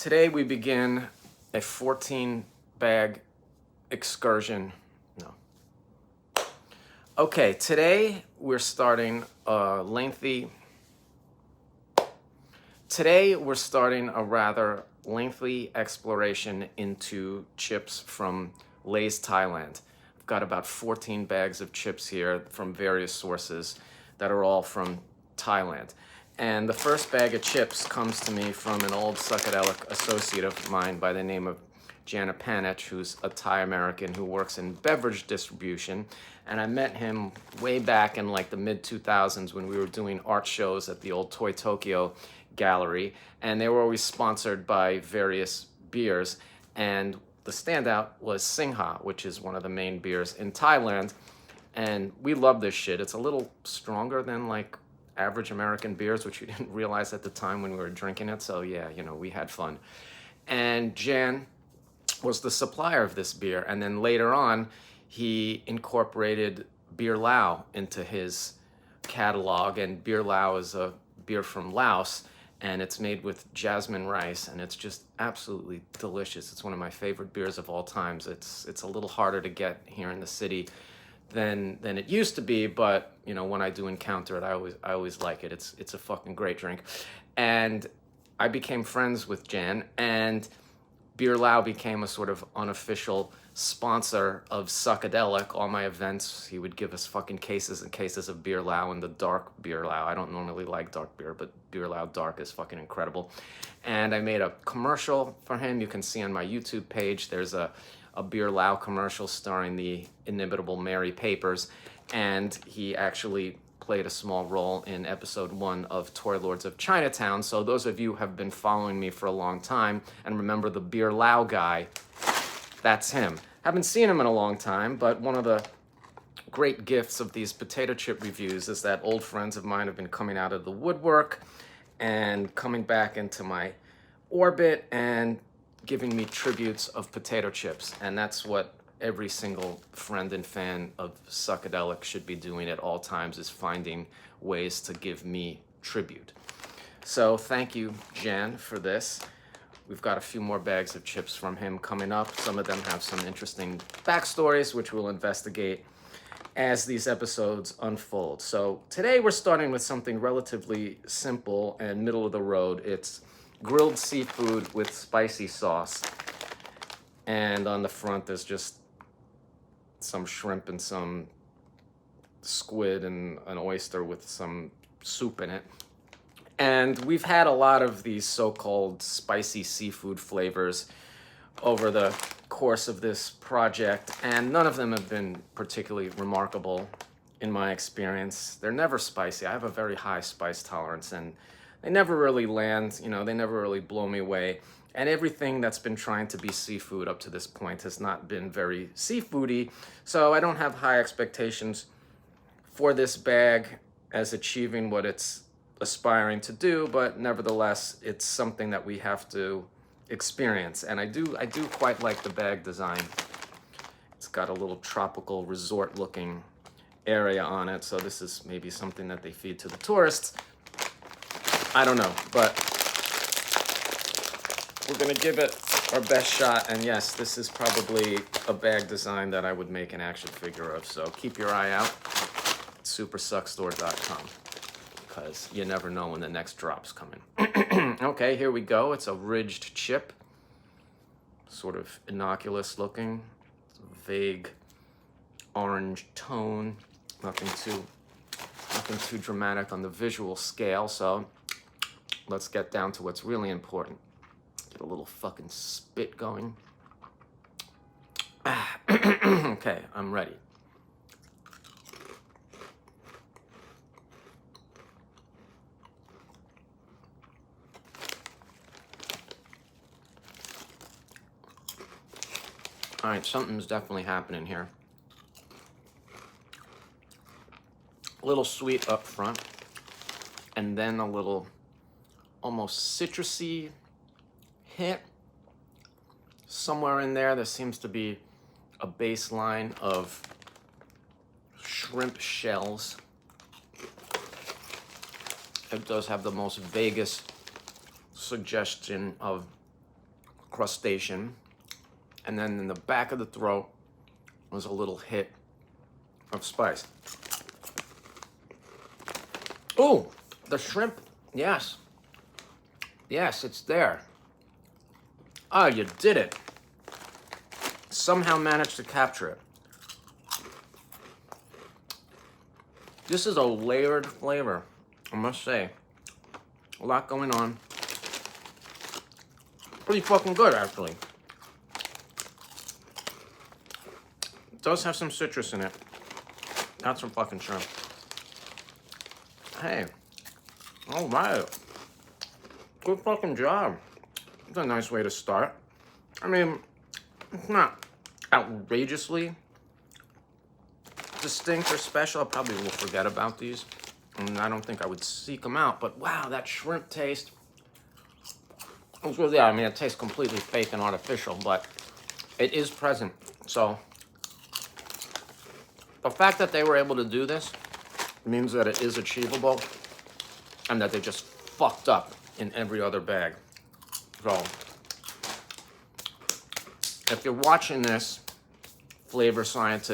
Today we begin a 14 bag excursion. No. Okay, today we're starting a rather lengthy exploration into chips from Lay's Thailand. I've got about 14 bags of chips here from various sources that are all from Thailand. And the first bag of chips comes to me from an old psychedelic associate of mine by the name of Jana Panich, who's a Thai American who works in beverage distribution. And I met him way back in like the mid 2000s when we were doing art shows at the old Toy Tokyo gallery. And they were always sponsored by various beers. And the standout was Singha, which is one of the main beers in Thailand. And we love this shit. It's a little stronger than like average American beers, which we didn't realize at the time when we were drinking it. So yeah, you know, we had fun. And Jan was the supplier of this beer. And then later on, he incorporated Beer Lao into his catalog. And Beer Lao is a beer from Laos, and it's made with jasmine rice, and it's just absolutely delicious. It's one of my favorite beers of all times. It's a little harder to get here in the city than it used to be, but you know, when I do encounter it, I always like it. It's a fucking great drink. And I became friends with Jan, and Beer Lao became a sort of unofficial sponsor of Psychedelic. All my events, he would give us fucking cases and cases of Beer Lao and the dark Beer Lao. I don't normally like dark beer, but Beer Lao dark is fucking incredible. And I made a commercial for him. You can see on my YouTube page, there's a Beer Lao commercial starring the inimitable Mary Papers, and he actually played a small role in episode 1 of Toy Lords of Chinatown. So those of you who have been following me for a long time and remember the Beer Lao guy, that's him. Haven't seen him in a long time, but one of the great gifts of these potato chip reviews is that old friends of mine have been coming out of the woodwork and coming back into my orbit and giving me tributes of potato chips. And that's what every single friend and fan of Psychedelic should be doing at all times, is finding ways to give me tribute. So thank you, Jan, for this. We've got a few more bags of chips from him coming up. Some of them have some interesting backstories, which we'll investigate as these episodes unfold. So today we're starting with something relatively simple and middle of the road. It's grilled seafood with spicy sauce. And on the front, there's just some shrimp and some squid and an oyster with some soup in it. And we've had a lot of these so-called spicy seafood flavors over the course of this project, and none of them have been particularly remarkable in my experience. They're never spicy. I have a very high spice tolerance, and they never really land, you know, they never really blow me away. And everything that's been trying to be seafood up to this point has not been very seafoody. So I don't have high expectations for this bag as achieving what it's aspiring to do, but nevertheless, it's something that we have to experience. And I do quite like the bag design. It's got a little tropical resort looking area on it. So this is maybe something that they feed to the tourists. I don't know, but we're gonna give it our best shot. And yes, this is probably a bag design that I would make an action figure of. So keep your eye out at supersuckstore.com, because you never know when the next drop's coming. Okay, here we go. It's a ridged chip, sort of innocuous looking. It's a vague orange tone. Nothing too dramatic on the visual scale. So let's get down to what's really important. Get a little fucking spit going. Okay, I'm ready. All right, something's definitely happening here. A little sweet up front, and then a little almost citrusy hit. Somewhere in there seems to be a baseline of shrimp shells. It does have the most vaguest suggestion of crustacean. And then in the back of the throat was a little hit of spice. Oh, the shrimp. Yes. Yes, it's there. Oh, you did it. Somehow managed to capture it. This is a layered flavor, I must say. A lot going on. Pretty fucking good, actually. It does have some citrus in it. Not some fucking shrimp. Hey. All right. Good fucking job. It's a nice way to start. I mean, it's not outrageously distinct or special. I probably will forget about these. And I don't think I would seek them out. But wow, that shrimp taste. It's really, yeah, I mean, it tastes completely fake and artificial, but it is present. So the fact that they were able to do this means that it is achievable and that they just fucked up in every other bag. So if you're watching this, flavor scientist,